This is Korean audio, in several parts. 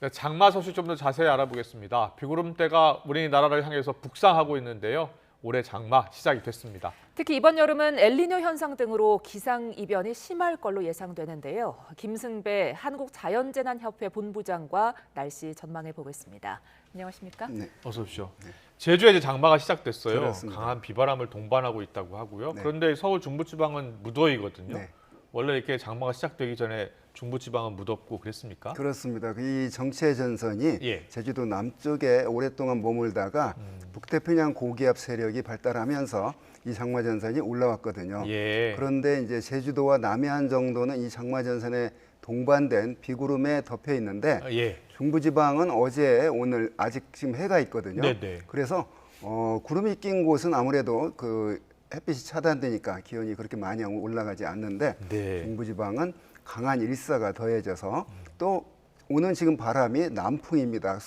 네, 장마 소식 좀 더 자세히 알아보겠습니다. 비구름대가 우리나라를 향해서 북상하고 있는데요. 올해 장마 시작이 됐습니다. 특히 이번 여름은 엘니뇨 현상 등으로 기상 이변이 심할 걸로 예상되는데요. 김승배 한국자연재난협회 본부장과 날씨 전망해 보겠습니다. 안녕하십니까? 네. 어서 오십시오. 제주에 이제 장마가 시작됐어요. 그렇습니다. 강한 비바람을 동반하고 있다고 하고요. 네. 그런데 서울 중부지방은 무더위거든요. 네. 원래 이렇게 장마가 시작되기 전에 중부지방은 무덥고 그랬습니까? 그렇습니다. 이 정체 전선이 예. 제주도 남쪽에 오랫동안 머물다가 북태평양 고기압 세력이 발달하면서 이 장마 전선이 올라왔거든요. 예. 그런데 이제 제주도와 남해안 정도는 이 장마 전선에 동반된 비구름에 덮여 있는데 예. 중부지방은 어제 오늘 아직 지금 해가 있거든요. 네네. 그래서 구름이 낀 곳은 아무래도 그 햇빛이 차단되니까 기온이 그렇게 많이 올라가지 않는데 네. 중부지방은 강한 일사가 더해져서 또 오는 지금 바람이 남풍입니다.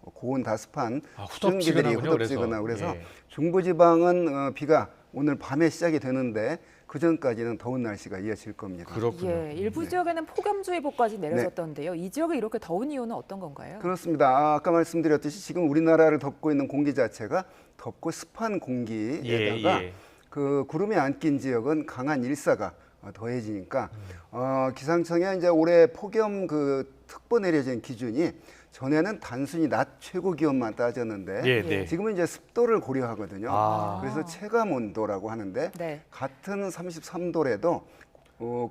고온 다습한 수증기들이 후덥지근하군요, 후덥지근하고 그래서. 그래서 예. 중부지방은 비가 오늘 밤에 시작이 되는데 그 전까지는 더운 날씨가 이어질 겁니다. 그렇군요. 예, 일부 지역에는 폭염주의보까지 내려졌던데요. 이 지역이 이렇게 더운 이유는 어떤 건가요? 그렇습니다. 아까 말씀드렸듯이 지금 우리나라를 덮고 있는 공기 자체가 덥고 습한 공기에다가 예. 그 구름이 안 낀 지역은 강한 일사가 더해지니까 기상청에 이제 올해 폭염 그 특보 내려진 기준이 전에는 단순히 낮 최고 기온만 따졌는데 예, 네. 지금은 이제 습도를 고려하거든요. 아. 그래서 체감 온도라고 하는데 네. 같은 33도래도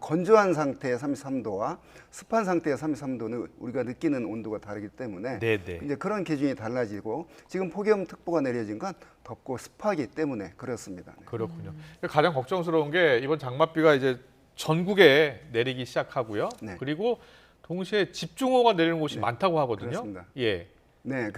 건조한 상태의 33도와 습한 상태의 33도는 우리가 느끼는 온도가 다르기 때문에 네네. 이제 그런 기준이 달라지고 지금 폭염 특보가 내려진 건 덥고 습하기 때문에 그렇습니다. 네. 그렇군요. 가장 걱정스러운 게 이번 장맛비가 이제 전국에 내리기 시작하고요. 네. 그리고 동시에 집중호우가 내리는 곳이 많다고 하거든요. 그렇습니다. 예. 네,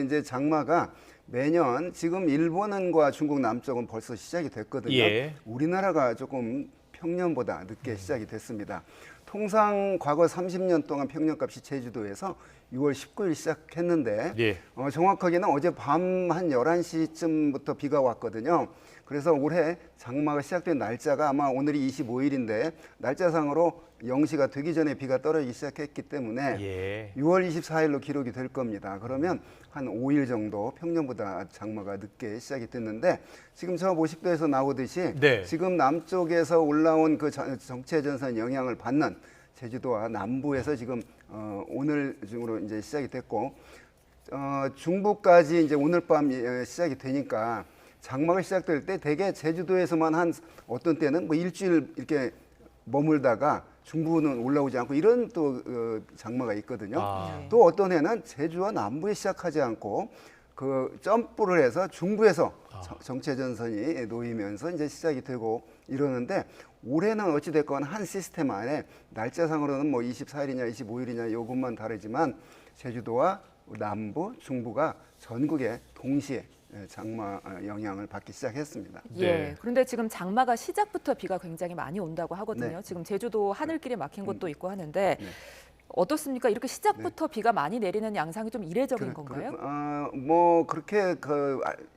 이제 장마가 매년 지금 일본과 중국 남쪽은 벌써 시작이 됐거든요. 예. 우리나라가 조금 평년보다 늦게 시작이 됐습니다. 통상 과거 30년 동안 평년값이 제주도에서 6월 19일 시작했는데 예. 정확하게는 어제 밤 한 11시쯤부터 비가 왔거든요. 그래서 올해 장마가 시작된 날짜가 아마 오늘이 25일인데 날짜상으로 0시가 되기 전에 비가 떨어지기 시작했기 때문에 예. 6월 24일로 기록이 될 겁니다. 그러면 한 5일 정도 평년보다 장마가 늦게 시작이 됐는데 지금 저 모식도에서 나오듯이 네. 지금 남쪽에서 올라온 그 정체전선 영향을 받는 제주도와 남부에서 지금 오늘 중으로 이제 시작이 됐고 중부까지 이제 오늘 밤 시작이 되니까 장마가 시작될 때 대개 제주도에서만 한 어떤 때는 뭐 일주일 이렇게 머물다가 중부는 올라오지 않고 이런 또 장마가 있거든요. 아. 또 어떤 해는 제주와 남부에 시작하지 않고 그 점프를 해서 중부에서 정체전선이 놓이면서 이제 시작이 되고 이러는데 올해는 어찌 됐건 한 시스템 안에 날짜상으로는 뭐 24일이냐 25일이냐 요것만 다르지만 제주도와 남부, 중부가 전국에 동시에 장마 영향을 받기 시작했습니다. 예. 네. 그런데 지금 장마가 시작부터 비가 굉장히 많이 온다고 하거든요. 네. 지금 제주도 하늘길이 막힌 곳도 있고 하는데 네. 어떻습니까? 이렇게 시작부터 비가 많이 내리는 양상이 좀 이례적인 건가요? 뭐 그렇게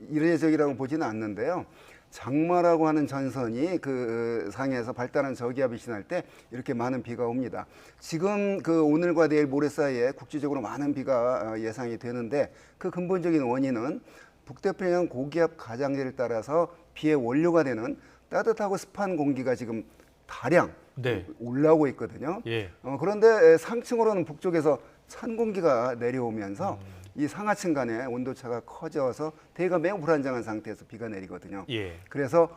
이례적이라고 보지는 않는데요. 장마라고 하는 전선이 그 상에서 발달한 저기압이 지날 때 이렇게 많은 비가 옵니다. 지금 그 오늘과 내일 모레 사이에 국지적으로 많은 비가 예상이 되는데 그 근본적인 원인은 북태평양 고기압 가장자리를 따라서 비의 원료가 되는 따뜻하고 습한 공기가 지금 다량 네. 올라오고 있거든요. 예. 그런데 상층으로는 북쪽에서 찬 공기가 내려오면서 이 상하층 간의 온도차가 커져서 대기가 매우 불안정한 상태에서 비가 내리거든요. 예. 그래서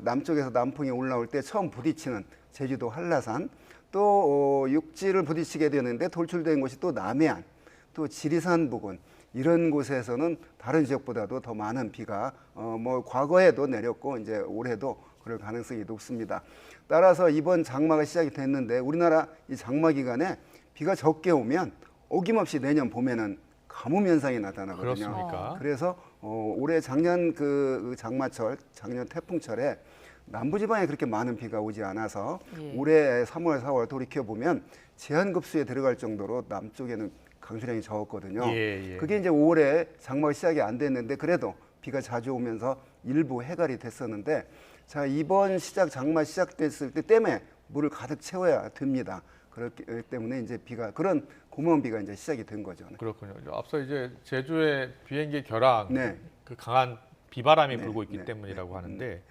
남쪽에서 남풍이 올라올 때 처음 부딪히는 제주도 한라산 또 육지를 부딪히게 되는데 돌출된 곳이 또 남해안 또 지리산 부근 이런 곳에서는 다른 지역보다도 더 많은 비가 뭐 과거에도 내렸고 이제 올해도 그럴 가능성이 높습니다. 따라서 이번 장마가 시작이 됐는데 우리나라 이 장마 기간에 비가 적게 오면 어김없이 내년 봄에는 가뭄 현상이 나타나거든요. 그렇습니까? 그래서 올해 작년 그 장마철, 작년 태풍철에 남부지방에 그렇게 많은 비가 오지 않아서 예. 올해 3월, 4월 돌이켜 보면 제한급수에 들어갈 정도로 남쪽에는 강수량이 적었거든요. 예. 그게 이제 5월에 장마가 시작이 안 됐는데 그래도 비가 자주 오면서 일부 해갈이 됐었는데 자 이번 장마 시작됐을 때 댐에 물을 가득 채워야 됩니다. 그렇기 때문에 이제 그런 고마운 비가 이제 시작이 된 거죠. 네. 그렇군요. 앞서 이제 제주의 비행기 결항, 네. 그 강한 비바람이 네, 불고 있기 네, 때문이라고 네, 하는데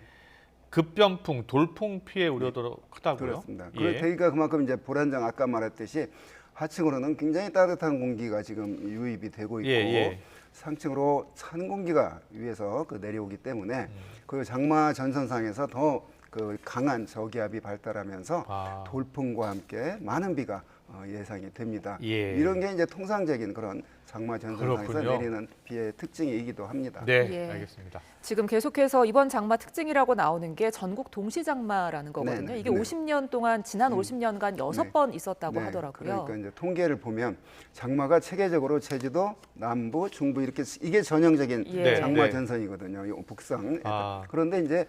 급변풍, 돌풍 피해 우려도 크다고요? 그렇습니다. 예. 그러니까 그만큼 이제 불안정 아까 말했듯이 하층으로는 굉장히 따뜻한 공기가 지금 유입이 되고 있고 예. 상층으로 찬 공기가 위에서 내려오기 때문에 그 장마 전선상에서 더 그 강한 저기압이 발달하면서 아. 돌풍과 함께 많은 비가 예상이 됩니다. 예. 이런 게 이제 통상적인 그런 장마 전선상에서 그렇군요. 내리는 비의 특징이기도 합니다. 네, 예. 알겠습니다. 지금 계속해서 이번 장마 특징이라고 나오는 게 전국 동시장마라는 거거든요. 네네, 이게 네. 50년 동안 지난 50년간 6번 있었다고 네, 하더라고요. 그러니까 이제 통계를 보면 장마가 체계적으로 제주도, 남부, 중부 이렇게 이게 전형적인 예. 장마 네. 전선이거든요. 이 북상. 아. 그런데 이제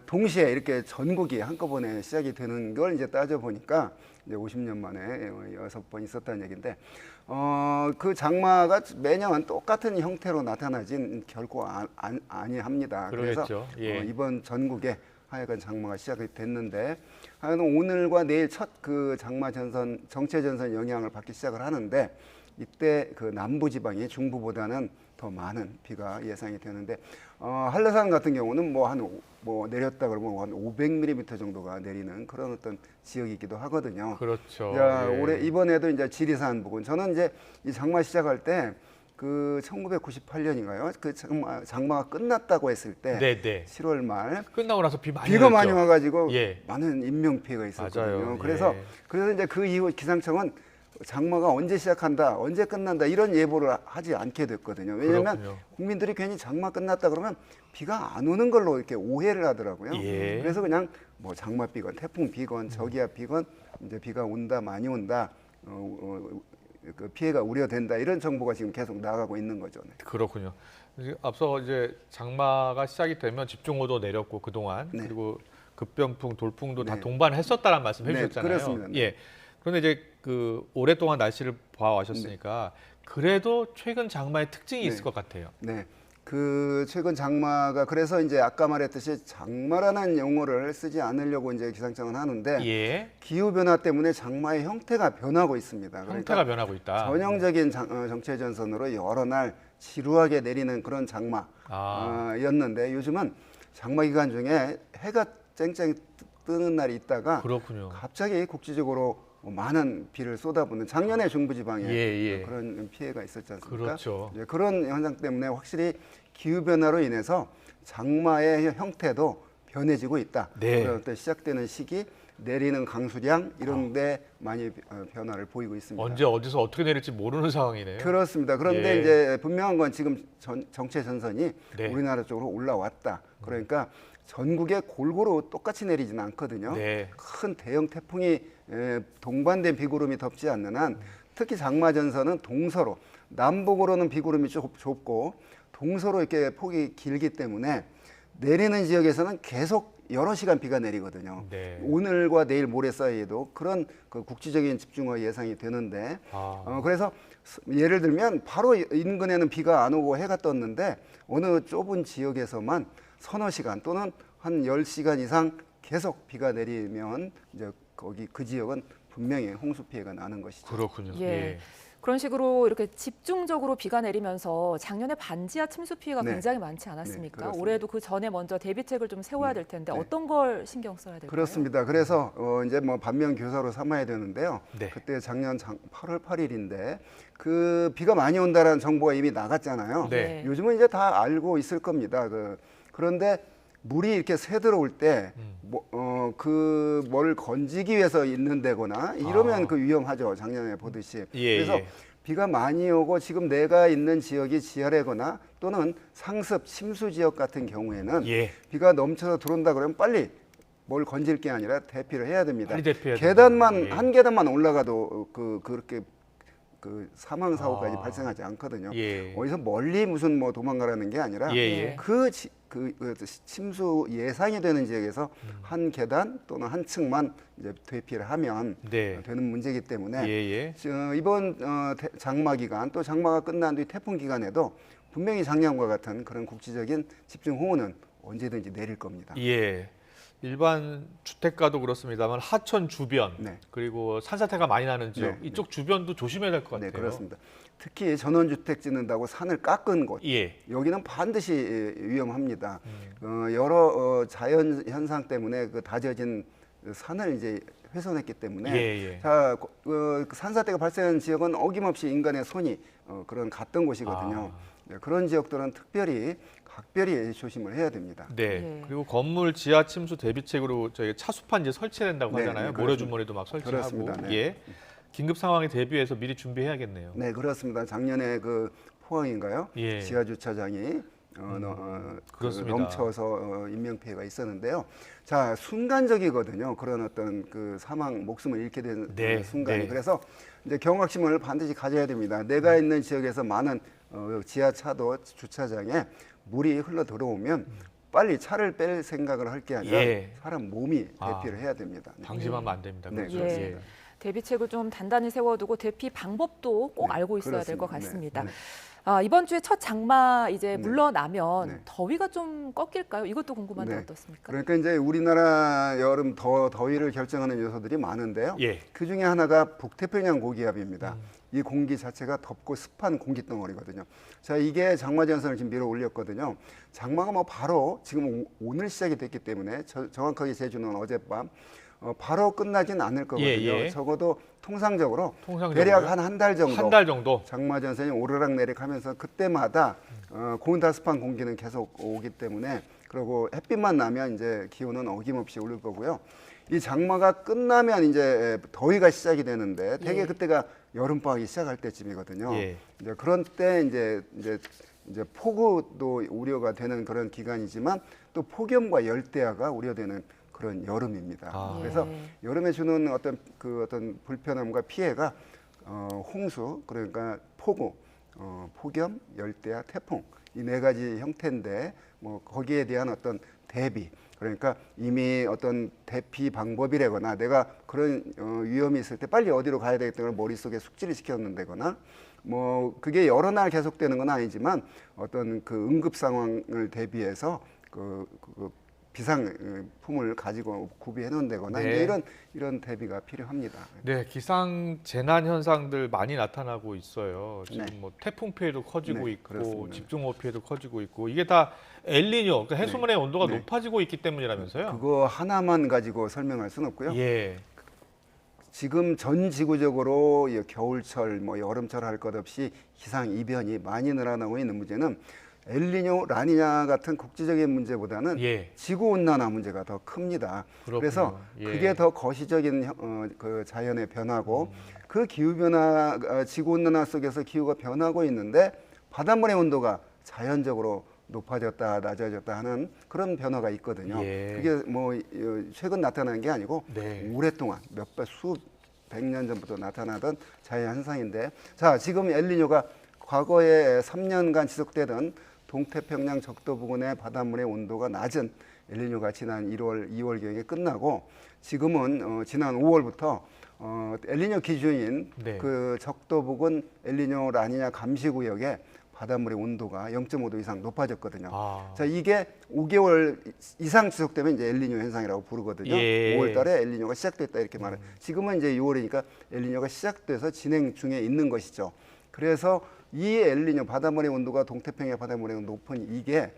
동시에 이렇게 전국이 한꺼번에 시작이 되는 걸 이제 따져 보니까 이제 50년 만에 6번 있었다는 얘기인데 그 장마가 매년 똑같은 형태로 나타나진 결코 아니합니다. 그래서 그러겠죠. 예. 이번 전국에 하여간 장마가 시작이 됐는데 하여간 오늘과 내일 첫 그 장마 전선 정체 전선 영향을 받기 시작을 하는데 이때 그 남부 지방이 중부보다는 더 많은 비가 예상이 되는데 한라산 같은 경우는 뭐 내렸다 그러면 한 500mm 정도가 내리는 그런 어떤 지역이기도 하거든요. 그렇죠. 자, 예. 올해 이번에도 이제 지리산 부근 저는 이제 이 장마 시작할 때 그 1998년인가요? 그 장마가 끝났다고 했을 때 네. 7월 말 끝나고 나서 비가 비가 많이 왔죠. 와가지고 예. 많은 인명 피해가 있었거든요. 맞아요. 그래서 예. 이제 그 이후 기상청은 장마가 언제 시작한다, 언제 끝난다 이런 예보를 하지 않게 됐거든요. 왜냐하면 그렇군요. 국민들이 괜히 장마 끝났다 그러면 비가 안 오는 걸로 이렇게 오해를 하더라고요. 예. 그래서 그냥 뭐 장마비건, 태풍비건, 저기압비건 이제 비가 온다, 많이 온다, 그 피해가 우려된다 이런 정보가 지금 계속 나가고 있는 거죠. 네. 그렇군요. 앞서 이제 장마가 시작이 되면 집중호도 내렸고 그동안 네. 그리고 급변풍, 돌풍도 다 네. 동반을 했었다라는 말씀 네, 해주셨잖아요. 그렇습니다. 네. 예. 그런데 이제 그 오랫동안 날씨를 봐와셨으니까 그래도 최근 장마의 특징이 있을 네. 것 같아요. 네. 그 최근 장마가 그래서 이제 아까 말했듯이 장마라는 용어를 쓰지 않으려고 이제 기상청은 하는데 예. 기후 변화 때문에 장마의 형태가 변하고 있습니다. 그러니까 형태가 변하고 있다. 전형적인 정체 전선으로 여러 날 지루하게 내리는 그런 장마였는데 요즘은 장마 기간 중에 해가 쨍쨍 뜨는 날이 있다가 그렇군요. 갑자기 국지적으로 많은 비를 쏟아붓는 작년에 중부지방에 예. 그런 피해가 있었지 않습니까? 그렇죠. 이제 그런 현상 때문에 확실히 기후 변화로 인해서 장마의 형태도 변해지고 있다. 네. 그런 때 시작되는 시기, 내리는 강수량 이런 데 많이 변화를 보이고 있습니다. 언제 어디서 어떻게 내릴지 모르는 상황이네요. 그렇습니다. 그런데 예. 이제 분명한 건 지금 정체 전선이 네. 우리나라 쪽으로 올라왔다. 그러니까 전국에 골고루 똑같이 내리지는 않거든요. 네. 큰 대형 태풍이 동반된 비구름이 덮지 않는 한 특히 장마 전선은 동서로 남북으로는 비구름이 좁고 동서로 이렇게 폭이 길기 때문에 내리는 지역에서는 계속 여러 시간 비가 내리거든요. 네. 오늘과 내일 모레 사이에도 그런 그 국지적인 집중화 예상이 되는데 그래서 예를 들면 바로 인근에는 비가 안 오고 해가 떴는데 어느 좁은 지역에서만 서너 시간 또는 한 10시간 이상 계속 비가 내리면 이제 거기 그 지역은 분명히 홍수 피해가 나는 것이죠. 그렇군요. 예. 그런 식으로 이렇게 집중적으로 비가 내리면서 작년에 반지하 침수 피해가 네. 굉장히 많지 네, 않았습니까? 그렇습니다. 올해도 그 전에 먼저 대비책을 좀 세워야 될 텐데 네. 어떤 걸 신경 써야 될까요? 그렇습니다. 그래서 이제 뭐 반면 교사로 삼아야 되는데요. 네. 그때 작년 8월 8일인데 그 비가 많이 온다라는 정보가 이미 나갔잖아요. 네. 요즘은 이제 다 알고 있을 겁니다. 그런데 물이 이렇게 새 들어올 때 그 뭘 건지기 위해서 있는 데거나 이러면 그 위험하죠. 작년에 보듯이. 그래서 비가 많이 오고 지금 내가 있는 지역이 지하래거나 또는 상습 침수 지역 같은 경우에는 비가 넘쳐서 들어온다 그러면 빨리 뭘 건질 게 아니라 대피를 해야 됩니다. 빨리 대피해야 계단만 됩니다. 한 계단만 올라가도 그렇게 그 사망 사고까지 발생하지 않거든요. 어디서 멀리 무슨 뭐 도망가라는 게 아니라 그 침수 예상이 되는 지역에서 한 계단 또는 한 층만 이제 대피를 하면 되는 문제이기 때문에 이번 장마 기간 또 장마가 끝난 뒤 태풍 기간에도 분명히 작년과 같은 그런 국지적인 집중 호우는 언제든지 내릴 겁니다. 일반 주택가도 그렇습니다만 하천 주변 네. 그리고 산사태가 많이 나는 지역 네, 이쪽 주변도 조심해야 될 것 같아요. 네, 그렇습니다. 특히 전원주택 짓는다고 산을 깎은 곳, 예. 여기는 반드시 위험합니다. 여러 자연 현상 때문에 그 다져진 산을 이제 훼손했기 때문에 예, 예. 자, 산사태가 발생한 지역은 어김없이 인간의 손이 그런 갔던 곳이거든요. 네, 그런 지역들은 특별히 각별히 조심을 해야 됩니다. 네. 예. 그리고 건물 지하 침수 대비책으로 저희 차수판 이제 설치된다고 네, 하잖아요. 네, 모래주머니도 막 설치하고. 그렇습니다. 네. 예. 긴급 상황에 대비해서 미리 준비해야겠네요. 네, 그렇습니다. 작년에 그 포항인가요? 예. 지하 주차장이 그렇습니다. 넘쳐서 인명 피해가 있었는데요. 자, 순간적이거든요. 그런 어떤 그 사망, 목숨을 잃게 된 네, 순간이. 네. 그래서 이제 경각심을 반드시 가져야 됩니다. 내가 있는 지역에서 많은 지하차도 주차장에 물이 흘러 들어오면 빨리 차를 뺄 생각을 할 게 아니라 예. 사람 몸이 대피를 해야 됩니다. 네. 방심하면 안 됩니다. 네, 그렇죠. 그렇습니다. 예. 대비책을 좀 단단히 세워두고 대피 방법도 꼭 네, 알고 있어야 될 것 그렇습니다. 같습니다. 네, 네. 이번 주에 첫 장마 이제 네. 물러나면 네. 더위가 좀 꺾일까요? 이것도 궁금한데 네. 어떻습니까? 그러니까 이제 우리나라 여름 더위를 결정하는 요소들이 많은데요. 예. 그 중에 하나가 북태평양 고기압입니다. 이 공기 자체가 덥고 습한 공기 덩어리거든요. 자, 이게 장마 전선을 지금 밀어 올렸거든요. 장마가 뭐 바로 지금 오늘 시작이 됐기 때문에 정확하게 제주는 어젯밤 바로 끝나진 않을 거거든요. 예, 예. 적어도 통상적으로 통상적으로요? 대략 한 달 정도 한 달 정도. 장마 전선이 오르락내리락하면서 그때마다 고온다습한 공기는 계속 오기 때문에 그리고 햇빛만 나면 이제 기온은 어김없이 오를 거고요. 이 장마가 끝나면 이제 더위가 시작이 되는데 대개 예. 그때가 여름방학이 시작할 때쯤이거든요. 예. 이제 그런 때 이제 폭우도 우려가 되는 그런 기간이지만 또 폭염과 열대야가 우려되는 그런 여름입니다. 아. 그래서 예. 여름에 주는 어떤 불편함과 피해가 홍수 그러니까 폭우, 폭염, 열대야, 태풍 이 네 가지 형태인데 뭐 거기에 대한 어떤 대비 그러니까 이미 어떤 대피 방법이라거나 내가 그런 위험이 있을 때 빨리 어디로 가야 되겠다는 걸 머릿속에 숙지를 시켰는다거나 뭐 그게 여러 날 계속되는 건 아니지만 어떤 그 응급 상황을 대비해서 그 비상품을 가지고 구비해 놓는다거나 네. 이제 이런 대비가 필요합니다. 네, 기상 재난 현상들 많이 나타나고 있어요. 지금 네. 뭐 태풍 피해도 커지고 네, 있고 그렇습니다. 집중호우 피해도 커지고 있고 이게 다 엘니뇨, 그러니까 해수면의 온도가 네. 높아지고 있기 때문이라면서요. 그거 하나만 가지고 설명할 수는 없고요. 예. 지금 전 지구적으로 이 겨울철, 뭐 여름철 할 것 없이 기상 이변이 많이 늘어나고 있는 문제는 엘니뇨, 라니냐 같은 국제적인 문제보다는 예. 지구 온난화 문제가 더 큽니다. 그렇군요. 그래서 예. 그게 더 거시적인 그 자연의 변화고 그 기후 변화, 지구 온난화 속에서 기후가 변하고 있는데 바닷물의 온도가 자연적으로 높아졌다, 낮아졌다 하는 그런 변화가 있거든요. 예. 그게 뭐 최근 나타난 게 아니고 네. 오랫동안 수백 년 전부터 나타나던 자연 현상인데, 자 지금 엘니뇨가 과거에 3년간 지속되던 동태평양 적도 부근의 바닷물의 온도가 낮은 엘니뇨가 지난 1월, 2월경에 끝나고 지금은 지난 5월부터 엘니뇨 기준인 네. 그 적도 부근 엘니뇨 라니냐 감시구역에 바닷물의 온도가 0.5도 이상 높아졌거든요. 아. 자, 이게 5개월 이상 지속되면 이제 엘니뇨 현상이라고 부르거든요. 예. 5월 달에 엘니뇨가 시작됐다 이렇게 말해요. 지금은 이제 6월이니까 엘니뇨가 시작돼서 진행 중에 있는 것이죠. 그래서 이 엘니뇨 바닷물의 온도가 동태평양 바닷물의 온도 높은 이게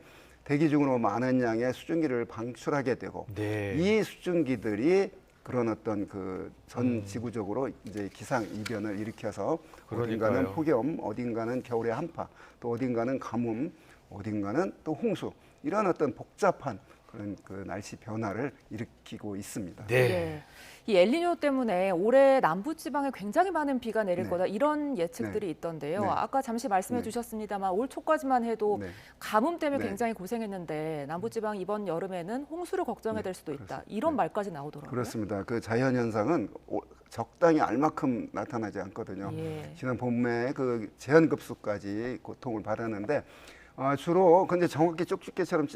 대기 중으로 많은 양의 수증기를 방출하게 되고 네. 이 수증기들이 그런 어떤 그 전 지구적으로 이제 기상 이변을 일으켜서 어딘가는 그러니까요. 폭염, 어딘가는 겨울의 한파, 또 어딘가는 가뭄, 어딘가는 또 홍수 이런 어떤 복잡한 그런 그 날씨 변화를 일으키고 있습니다. 네. 네. 이 엘니뇨 때문에 올해 남부 지방에 굉장히 많은 비가 내릴 네. 거다 이런 예측들이 있던데요. 네. 아까 잠시 말씀해 네. 주셨습니다만 올 초까지만 해도 네. 가뭄 때문에 네. 굉장히 고생했는데 남부 지방 이번 여름에는 홍수를 걱정해야 될 수도 있다. 그렇습니다. 이런 말까지 나오더라고요. 그렇습니다. 그 자연 현상은 적당히 알만큼 나타나지 않거든요. 예. 지난 봄에 그 제한급수까지 고통을 받았는데 주로 근데 정확히 쪽집게처럼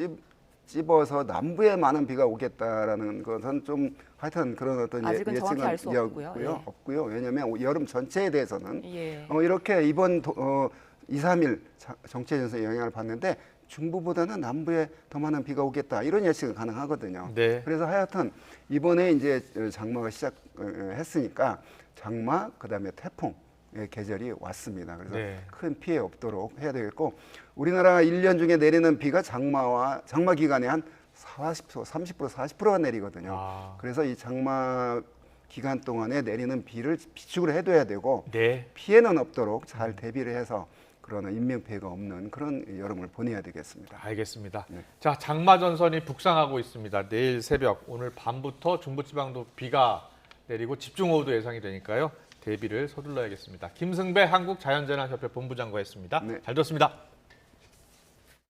찝어서 남부에 많은 비가 오겠다라는 것은 좀 하여튼 그런 어떤 아직은 정확히 알수 없고요. 예. 없고요. 왜냐하면 여름 전체에 대해서는 예. 이렇게 이번 2, 3일 정체 전선의 영향을 받는데 중부보다는 남부에 더 많은 비가 오겠다 이런 예측은 가능하거든요. 네. 그래서 하여튼 이번에 이제 장마가 시작했으니까 장마 그다음에 태풍의 계절이 왔습니다. 그래서 네. 큰 피해 없도록 해야 되겠고 우리나라 1년 중에 내리는 비가 장마 기간에 한 40%, 30%, 40%가 내리거든요. 아. 그래서 이 장마 기간 동안에 내리는 비를 비축을 해둬야 되고 네. 피해는 없도록 잘 대비를 해서 그러나 인명피해가 없는 그런 여름을 보내야 되겠습니다. 알겠습니다. 네. 자, 장마 전선이 북상하고 있습니다. 내일 새벽, 오늘 밤부터 중부지방도 비가 내리고 집중호우도 예상이 되니까요. 대비를 서둘러야겠습니다. 김승배 한국자연재난협회 본부장과였습니다. 네. 잘 들었습니다.